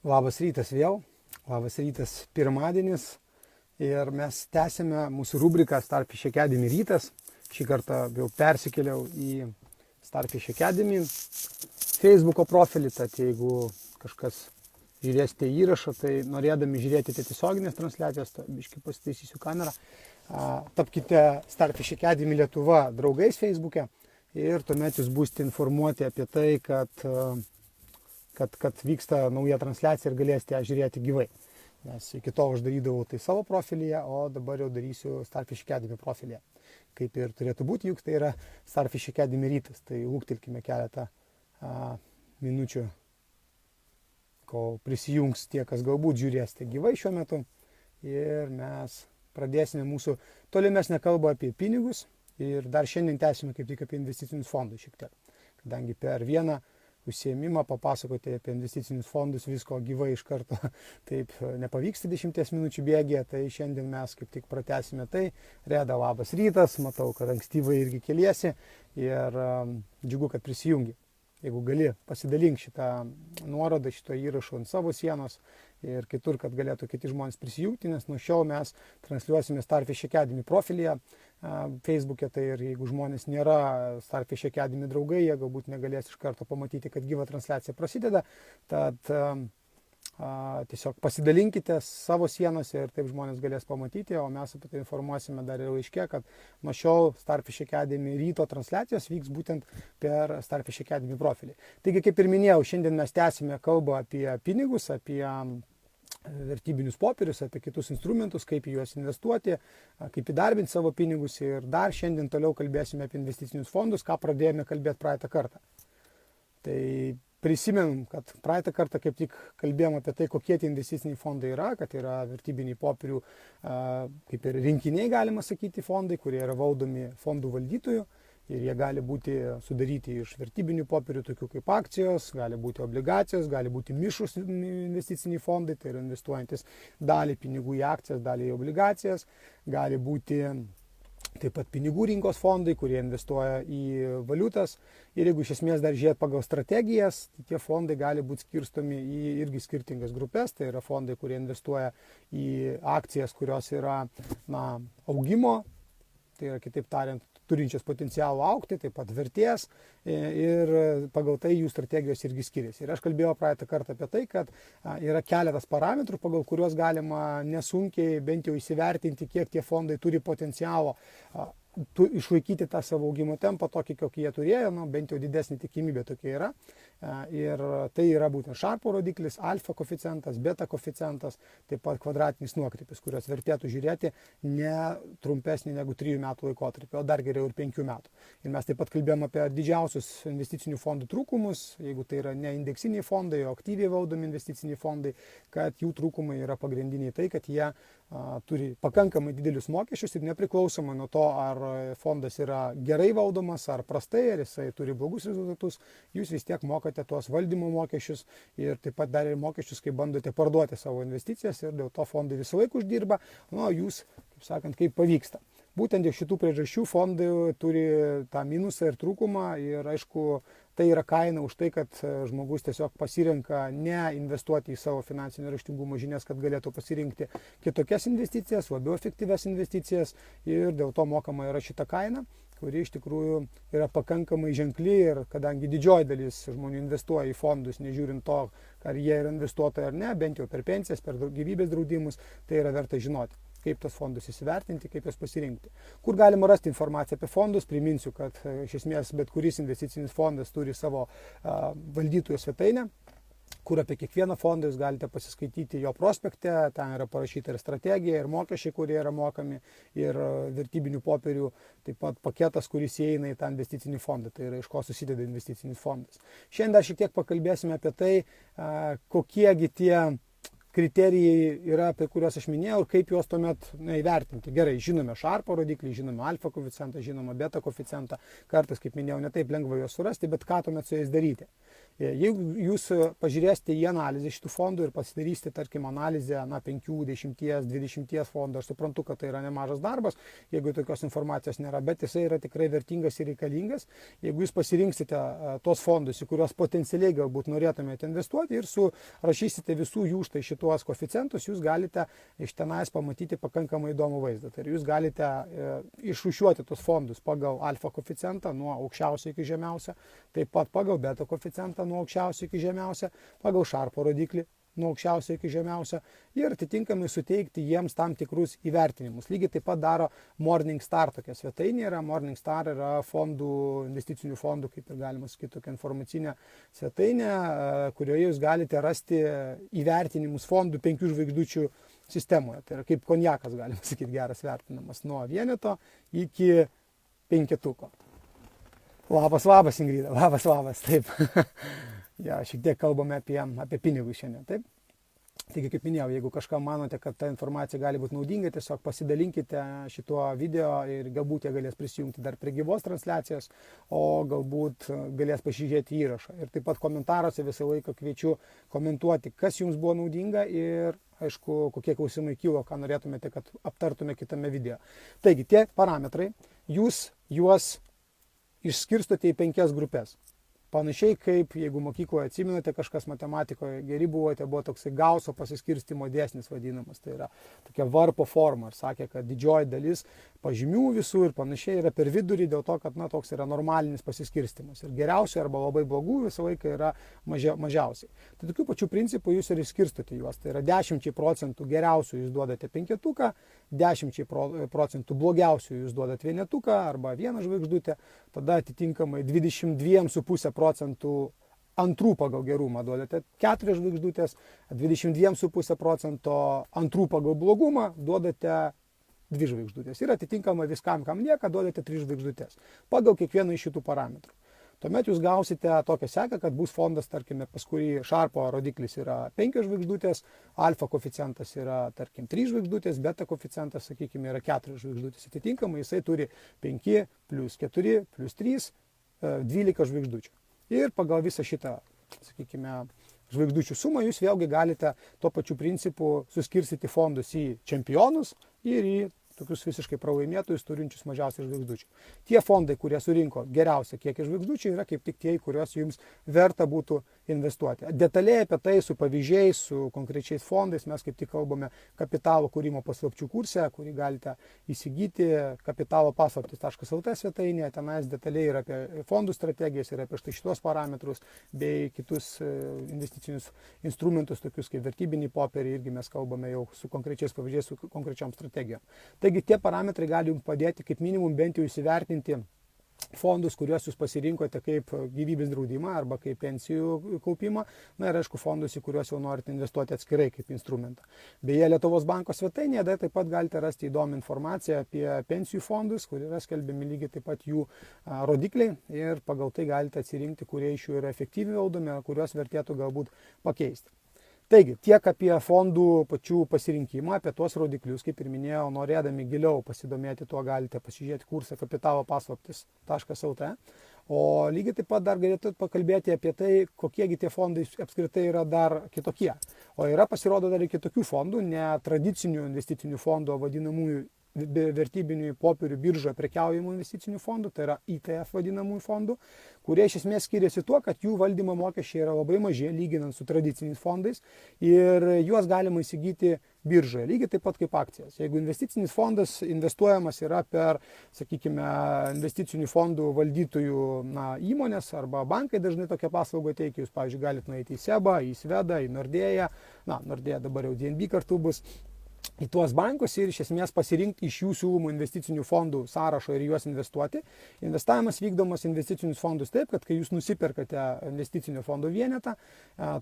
Labas rytas vėl, labas rytas pirmadienis ir mes tęsime mūsų rubriką Starfish Academy rytas. Šį kartą jau persikėliau į Starfish Academy Facebook'o profilį, tad jeigu kažkas žiūrėsite įrašą, tai norėdami žiūrėti tiesioginės transliacijas, tai biškai pasitaisysiu kamerą, tapkite Starfish Academy Lietuva draugais Facebook'e ir tuomet jūs būsite informuoti apie tai, kad vyksta nauja transliacija ir galėsite ją žiūrėti gyvai. Nes iki to aš darydavau tai savo profilyje, o dabar jau darysiu Starfish Academy profilyje. Kaip ir turėtų būti, juk tai yra Starfish Academy rytas. Tai lūktelkime keletą minučių, kol prisijungs tie, kas galbūt žiūrėsite gyvai šiuo metu. Ir mes pradėsime mūsų tolimesnę kalbą apie pinigus. Ir dar šiandien tęsime kaip tik apie investicinius fondus šiek tiek. Kadangi per vieną užsiėmimą papasakoti apie investicinius fondus visko gyvai iš karto taip nepavyksta 10 minučių bėgyje, tai šiandien mes kaip tik pratęsime tai. Reda, labas rytas, matau, kad ankstyvai irgi keliesi ir džiugu, kad prisijungi. Jeigu gali, pasidalink šitą nuorodą, šito įrašo ant savo sienos ir kitur, kad galėtų kiti žmonės prisijungti, nes nuo šiol mes transliuosime Starfish Academy profilyje Facebook'e, tai ir jeigu žmonės nėra Starfish Academy draugai, jie galbūt negalės iš karto pamatyti, kad gyva transliacija prasideda, tad tiesiog pasidalinkite savo sienose ir taip žmonės galės pamatyti, o mes apie tai informuosime dar ir laiške, kad nuo šiol Starfish Academy ryto transliacijos vyks būtent per Starfish Academy profilį. Taigi, kaip ir minėjau, šiandien mes tęsime kalbą apie pinigus, apie vertybinius popierius, apie kitus instrumentus, kaip į juos investuoti, kaip įdarbinti savo pinigus ir dar šiandien toliau kalbėsime apie investicinius fondus, ką pradėjome kalbėti praeitą kartą. Tai prisimenam, kad praeitą kartą kaip tik kalbėjom apie tai, kokie tie investiciniai fondai yra, kad yra vertybiniai popierių, kaip ir rinkiniai, galima sakyti, fondai, kurie yra valdomi fondų valdytojų ir jie gali būti sudaryti iš vertybinių popierių, tokių kaip akcijos, gali būti obligacijos, gali būti mišrūs investiciniai fondai, tai yra investuojantis dalį pinigų į akcijas, dalį į obligacijas, gali būti taip pat pinigų rinkos fondai, kurie investuoja į valiutas ir jeigu iš esmės dar žiūrėt pagal strategijas, tai tie fondai gali būti skirstomi į irgi skirtingas grupės, tai yra fondai, kurie investuoja į akcijas, kurios yra augimo, tai yra kitaip tariant, turinčios potencialų augti, taip pat vertės ir pagal tai jų strategijos irgi skiriasi. Ir aš kalbėjau praeitą kartą apie tai, kad yra keletas parametrų, pagal kuriuos galima nesunkiai bent jau įsivertinti, kiek tie fondai turi potencialo išlaikyti tą savo augimo tempą tokį, kokį jie turėjo, bent jau didesnė tikimybė tokia yra. Ir tai yra būtent Sharpo rodiklis, alfa koeficientas, beta koeficientas, taip pat kvadratinis nuokrypis, kurios vertėtų žiūrėti ne trumpesnį negu 3 metų laikotarpį, o dar geriau ir 5 metų. Ir mes taip pat kalbėjome apie didžiausius investicinių fondų trūkumus, jeigu tai yra ne indeksiniai fondai, o aktyviai valdomi investiciniai fondai, kad jų trūkumai yra pagrindiniai tai, kad jie turi pakankamai didelius mokesčius ir nepriklausomai nuo to, ar fondas yra gerai valdomas ar prastai, ar jisai turi blogus rezultatus, jūs vis tiek mokate tuos valdymo mokesčius ir taip pat dar ir mokesčius, kai bandote parduoti savo investicijas ir dėl to fondai visą laiką uždirba, jūs, kaip sakant, kaip pavyksta. Būtent dėl šitų priežasčių fondai turi tą minusą ir trūkumą ir aišku, tai yra kaina už tai, kad žmogus tiesiog pasirenka ne investuoti į savo finansinio raštingumo žinias, kad galėtų pasirinkti kitokias investicijas, labiau efektyvias investicijas ir dėl to mokama yra šita kaina, kuri iš tikrųjų yra pakankamai ženkli ir kadangi didžioji dalis žmonių investuoja į fondus, nežiūrint to, ar jie yra investuotojai ar ne, bent jau per pensijas, per gyvybės draudimus, tai yra verta žinoti, kaip tos fondus įsivertinti, kaip juos pasirinkti. Kur galima rasti informaciją apie fondus, priminsiu, kad iš esmės bet kuris investicinis fondas turi savo valdytojų svetainę, kur apie kiekvieną fondą jūs galite pasiskaityti jo prospekte, ten yra parašyta ir strategija, ir mokesčiai, kurie yra mokami, ir vertybinių popierių, taip pat paketas, kuris įeina į tą investicinį fondą, tai yra iš ko susideda investicinis fondas. Šiandien dar šiek tiek pakalbėsime apie tai, kokiegi tie kriterijai yra, apie kuriuos aš minėjau, ir kaip juos tuomet įvertinti. Gerai, žinome Sharpo rodiklį, žinome alfa koeficientą, žinome beta koeficientą, kartais, kaip minėjau, ne taip lengva juos surasti, bet ką tuomet su jais daryti. Jeigu jūs pažiūrėsite į analizę šitų fondų ir pasidarysite, tarkim, analizę 5, 10, 20 fondų, aš suprantu, kad tai yra nemažas darbas, jeigu tokios informacijos nėra, bet jisai yra tikrai vertingas ir reikalingas. Jeigu jūs pasirinksite tos fondus, į kuriuos potencialiai galbūt norėtumėte investuoti ir surašysite visų jų štai šituos koeficientus, jūs galite iš tenais pamatyti pakankamai įdomų vaizdą. Tai jūs galite išrūšiuoti tos fondus pagal alfa koeficientą nuo aukščiausio iki žemiausio, taip pat pagal beta koeficientą nuo aukščiausio iki žemiausio, pagal Sharpo rodiklį nuo aukščiausio iki žemiausio ir atitinkamai suteikti jiems tam tikrus įvertinimus. Lygiai taip pat daro Morningstar tokia svetainė yra. Morningstar yra fondų, investicinių fondų, kaip ir galima sakyti, tokia informacinė svetainė, kurioje jūs galite rasti įvertinimus fondų 5 žvaigždučių sistemoje. Tai yra kaip konjakas, galima sakyti, geras vertinamas nuo vieneto iki 5. Labas, Ingrida, labas, taip. Ja, šiek tiek kalbame apie pinigus šiandien, taip? Taigi, kaip minėjau, jeigu kažką manote, kad ta informacija gali būti naudinga, tiesiog pasidalinkite šituo video ir galbūt jie galės prisijungti dar prie gyvos transliacijos, o galbūt galės pasižiūrėti įrašą. Ir taip pat komentaruose visą laiką kviečiu komentuoti, kas jums buvo naudinga ir, aišku, kokie klausimai kilo, ką norėtumėte, kad aptartume kitame video. Taigi, tie parametrai, jūs juos išskirstote į 5 grupės. Panašiai kaip, jeigu mokykloje atsimenate, kažkas matematikoje geri buvote, buvo toksai Gauso pasiskirstimo dėsnis vadinamas. Tai yra tokia varpo forma. Ir sakė, kad didžioji dalis pažymių visų ir panašiai yra per vidurį dėl to, kad toks yra normalinis pasiskirstimas. Ir geriausių arba labai blogų visą laiką yra mažiausiai. Tai tokių pačių principų jūs ir išskirstote juos. Tai yra 10% geriausių jūs duodate 5, 10% blogiausių jūs duodate 1 arba 1 žvaigždutę, tada atitinkamai 22,5% antrų pagal gerumą duodate 4 žvaigždutės, 22,5% antrų pagal blogumą duodate 2 žvaigždutės ir atitinkamai viskam, kam lieka, duodate 3 žvaigždutės pagal kiekvieną iš šitų parametrų. Tuomet jūs gausite tokią seką, kad bus fondas, tarkime, pas kurį Sharpo rodiklis yra 5 žvaigždutės, alfa koeficientas yra, tarkim, 3 žvaigždutės, beta koeficientas, sakykime, yra 4 žvaigždutės. Atitinkamai jisai turi 5 plus 4 plus 3, 12 žvaigždučių. Ir pagal visą šitą, sakykime, žvaigždučių sumą jūs vėlgi galite tuo pačiu principu suskirstyti fondus į čempionus ir į tokius visiškai pralaimėtojus turinčius mažiausiai žvaigždučių. Tie fondai, kurie surinko geriausią kiekį žvaigždučių, yra kaip tik tie, kuriuos jums verta būtų investuoti. Detaliai apie tai su pavyzdžiais, su konkrečiais fondais mes kaip tik kalbame kapitalo kūrimo paslapčių kurse, kurį galite įsigyti kapitalopaslaptis.lt svetainėje. Tenais detaliai ir apie fondų strategijas, ir apie štai šitos parametrus, bei kitus investicinius instrumentus, tokius kaip vertybiniai popieriai, irgi mes kalbame jau su konkrečiais pavyzdžiais, su konkrečiom strategijom. Taigi tie parametrai gali jums padėti kaip minimum bent jau įsivertinti fondus, kuriuos jūs pasirinkote kaip gyvybės draudimą arba kaip pensijų kaupimą, na ir aišku fondus, į kuriuos jau norite investuoti atskirai kaip instrumentą. Beje, Lietuvos banko svetainėje dar taip pat galite rasti įdomią informaciją apie pensijų fondus, kur yra skelbiami lygiai taip pat jų rodikliai ir pagal tai galite atsirinkti, kurie iš jų yra efektyviai valdomi, kuriuos vertėtų galbūt pakeisti. Taigi, tiek apie fondų pačių pasirinkimą, apie tuos rodiklius, kaip ir minėjau, norėdami giliau pasidomėti, tuo galite pasižiūrėti kursą kapitalopaslaptis.lt. O lygiai taip pat dar galėtų pakalbėti apie tai, kokiegi tie fondai apskritai yra dar kitokie. O yra pasirodo dar ir kitokių fondų, ne tradicinių investicinių fondų, vadinamųjų vertybinių popierių biržoje prekiaujamų investicinių fondų, tai yra ETF vadinamųjų fondų, kurie iš esmės skiriasi tuo, kad jų valdymo mokesčiai yra labai maži, lyginant su tradiciniais fondais, ir juos galima įsigyti biržoje, lygiai taip pat kaip akcijas. Jeigu investicinis fondas investuojamas yra per, sakykime, investicinių fondų valdytojų įmonės arba bankai dažnai tokią paslaugą teikia, jūs, pavyzdžiui, galite nueiti į SEBA, į Svedą, į Nordėją, Nordėja dabar jau DNB kartu bus, į tuos bankus ir iš esmės pasirinkti iš jų siūlomų investicinių fondų sąrašo ir juos investuoti. Investavimas vykdomas investicinius fondus taip, kad kai jūs nusiperkate investicinio fondo vienetą,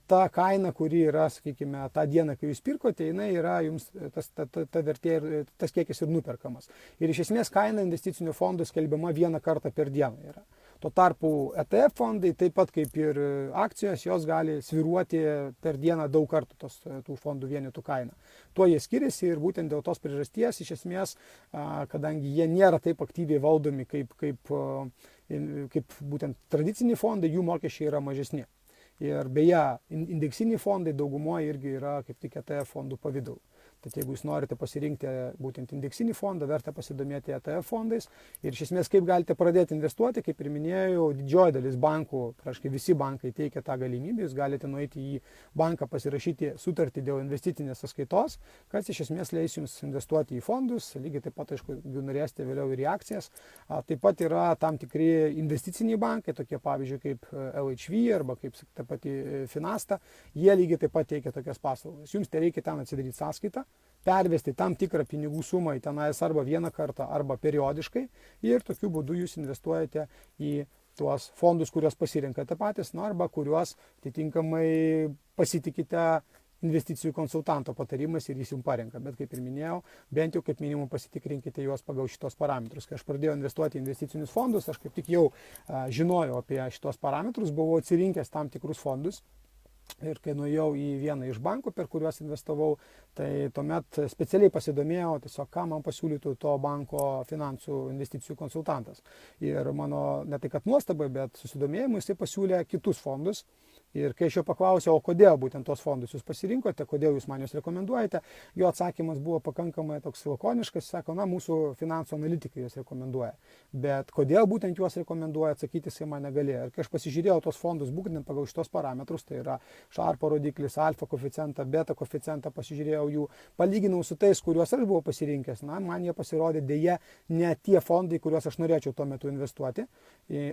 ta kaina, kuri yra, sakykime, tą dieną, kai jūs pirkote, jinai yra jums ta vertė ir tas kiekis ir nuperkamas. Ir iš esmės kaina investicinio fondo skelbiama 1 kartą per dieną yra. Tuo tarpu ETF fondai, taip pat kaip ir akcijos, jos gali sviruoti per dieną daug kartų tų fondų vienetų kainą. Tuo jie skiriasi ir būtent dėl tos priežasties, iš esmės, kadangi jie nėra taip aktyviai valdomi kaip būtent tradiciniai fondai, jų mokesčiai yra mažesni. Ir beje, indeksiniai fondai daugumoje irgi yra kaip tik ETF fondų pavidalu. Tad jeigu jūs norite pasirinkti būtent indeksinį fondą, verta pasidomėti ETF fondais. Ir iš esmės, kaip galite pradėti investuoti, kaip ir minėjau, didžioji dalis bankų, praškai visi bankai teikia tą galimybę, jūs galite nueiti į banką, pasirašyti sutartį dėl investicinės sąskaitos, kas iš esmės leis jums investuoti į fondus, lygiai taip pat, aišku, jeigu norėsite vėliau ir į akcijas. Taip pat yra tam tikri investiciniai bankai, tokie pavyzdžiui kaip LHV arba kaip ta pati Finasta, jie lygiai taip pat teikia tokias paslaugas. Jums tai reikia ten atsidaryti sąskaitą, pervesti tam tikrą pinigų sumą į tenais arba vieną kartą, arba periodiškai ir tokiu būdu jūs investuojate į tuos fondus, kuriuos pasirinkate patys, arba kuriuos atitinkamai pasitikite investicijų konsultanto patarimais ir jis jums parenka. Bet kaip ir minėjau, bent jau kaip minimum pasitikrinkite juos pagal šitos parametrus. Kai aš pradėjau investuoti į investicinius fondus, aš kaip tik jau žinojau apie šitos parametrus, buvau atsirinkęs tam tikrus fondus. Ir kai nuėjau į vieną iš bankų, per kuriuos investavau, tai tuomet specialiai pasidomėjau, tiesiog ką man pasiūlytų to banko finansų investicijų konsultantas. Ir mano, ne tai kad nuostabai, bet susidomėjimu jisai pasiūlė kitus fondus. Ir kai aš jo paklausiau, o kodėl būtent tos fondus jūs pasirinkote, kodėl jūs man juos rekomenduojate, jo atsakymas buvo pakankamai toks lakoniškas, sako, na, mūsų finansų analitikai juos rekomenduoja. Bet kodėl būtent juos rekomenduoja, atsakyti jisai man negalėjo. Ir kai aš pasižiūrėjau tos fondus būtent pagal šitos parametrus, tai yra Šarpo rodiklis, alfa koeficientą, beta koeficientą, pasižiūrėjau jų, palyginau su tais, kuriuos aš buvau pasirinkęs, na, man jie pasirodė dėja ne tie fondai, kuriuos aš norėčiau tuo metu investuoti,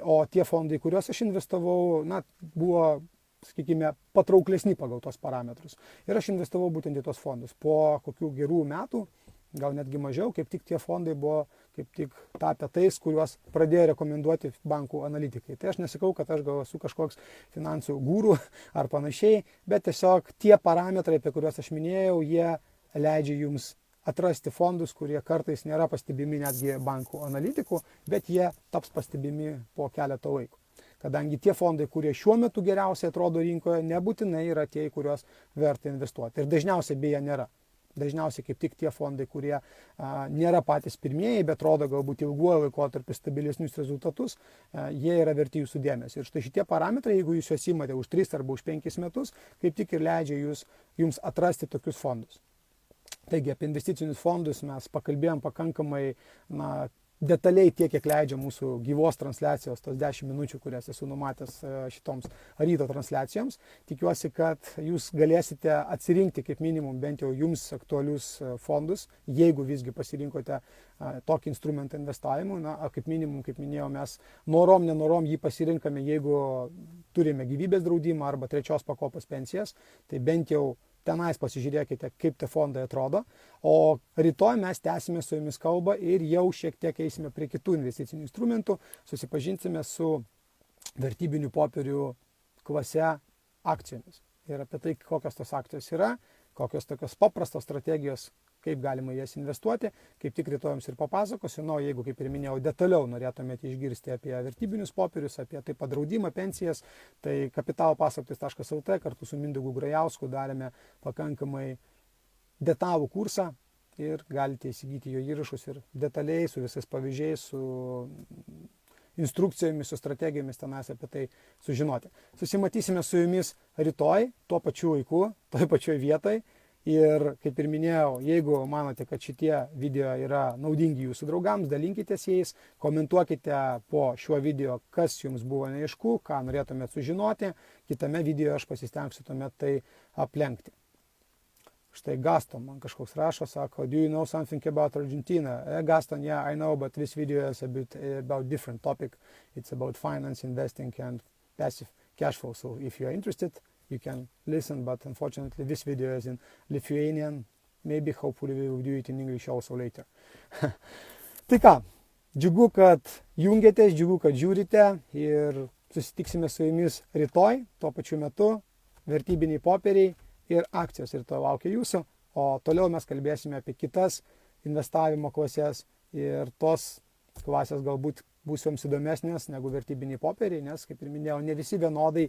o tie fondai, kuriuos aš investavau, na, buvo, sakykime, patrauklesni pagal tos parametrus. Ir aš investavau būtent į tos fondus. Po kokių gerų metų, gal netgi mažiau, kaip tik tie fondai buvo kaip tik tapę tais, kuriuos pradėjo rekomenduoti bankų analitikai. Tai aš nesakau, kad aš gal esu kažkoks finansų guru ar panašiai, bet tiesiog tie parametrai, apie kuriuos aš minėjau, jie leidžia jums atrasti fondus, kurie kartais nėra pastebimi netgi bankų analitikų, bet jie taps pastebimi po keleto laiko. Kadangi tie fondai, kurie šiuo metu geriausiai atrodo rinkoje, nebūtinai yra tie, į kuriuos verta investuoti. Ir dažniausiai beje nėra. Dažniausiai kaip tik tie fondai, kurie nėra patys pirmieji, bet rodo galbūt ilguoju laikotarpiu stabilesnius rezultatus, jie yra verti jūsų dėmesio. Ir štai šitie parametrai, jeigu jūs juos imate už 3 arba už 5 metus, kaip tik ir leidžia jums atrasti tokius fondus. Taigi apie investicinius fondus mes pakalbėjom pakankamai detaliai tiek, kiek leidžia mūsų gyvos transliacijos, tos 10 minučių, kurias esu numatęs šitoms ryto transliacijoms. Tikiuosi, kad jūs galėsite atsirinkti kaip minimum bent jau jums aktualius fondus, jeigu visgi pasirinkote tokį instrumentą investavimui. Na, kaip minimum, kaip minėjau, mes norom, nenorom jį pasirinkame, jeigu turime gyvybės draudimą arba 3 pakopos pensijas, tai bent jau tenais pasižiūrėkite, kaip tie fondai atrodo, o rytoj mes tęsime su jumis kalbą ir jau šiek tiek eisime prie kitų investicinių instrumentų, susipažinsime su vertybinių popierių klase akcijomis ir apie tai, kokios tos akcijos yra, kokios tokios paprastos strategijos, kaip galima jas investuoti, kaip tik rytoj jums ir papasakosiu. Na, jeigu, kaip ir minėjau, detaliau norėtumėte išgirsti apie vertybinius popierius, apie taip pat draudimą, pensijas, tai kapitalopaslaptys.lt kartu su Mindaugu Grajausku darėme pakankamai detalų kursą ir galite įsigyti jo įrašus ir detaliai su visais pavyzdžiais, su instrukcijomis, su strategijomis tenais apie tai sužinoti. Susimatysime su jumis rytoj, tuo pačiu laiku, toj pačioj vietoj. Ir kaip ir minėjau, jeigu manote, kad šitie video yra naudingi jūsų draugams, dalinkitės jais, komentuokite po šiuo video, kas jums buvo neaišku, ką norėtumėt sužinoti. Kitame video aš pasistengsiu tuomet tai aplenkti. Štai Gaston man kažkoks rašo, sako, do you know something about Argentina? Gaston, yeah, I know, but this video is a bit about different topic. It's about finance, investing and passive cash flow. So if you are interested, you can listen, but unfortunately this video is in Lithuanian. Maybe, hopefully we will do it in English also later. Tai ką, džiugu, kad jungiatės, džiugu, kad žiūrite ir susitiksime su jumis rytoj, tuo pačiu metu, vertybiniai popieriai ir akcijos rytoj laukia jūsų, o toliau mes kalbėsime apie kitas investavimo klasės ir tos klasės galbūt bus jums įdomesnės negu vertybiniai popieriai, nes, kaip ir minėjau, ne visi vienodai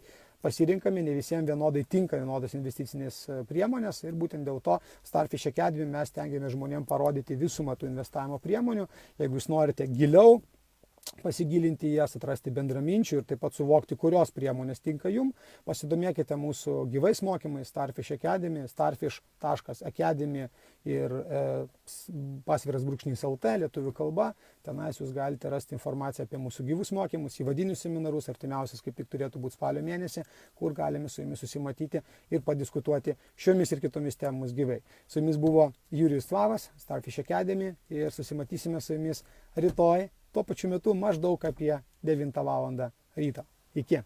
pasirinkami, ne visiems vienodai tinka vienodos investicinės priemonės ir būtent dėl to Starfish Academy mes stengiamės žmonėms parodyti visumą tų investavimo priemonių. Jeigu jūs norite giliau pasigilinti į jas, atrasti bendraminčių ir taip pat suvokti, kurios priemonės tinka jum. Pasidomėkite mūsų gyvais mokymais Starfish Academy, starfish.academy ir _LT lietuvių kalba. Tenais jūs galite rasti informaciją apie mūsų gyvus mokymus, įvadinius seminarus, artimiausias kaip tik turėtų būti spalio mėnesį, kur galime su jumis susimatyti ir padiskutuoti šiomis ir kitomis temomis gyvai. Su jumis buvo Jurijus Slavas, Starfish Academy ir susimatysime su jumis rytoj tuo pačiu metu maždaug apie 9 val. Ryto. Iki.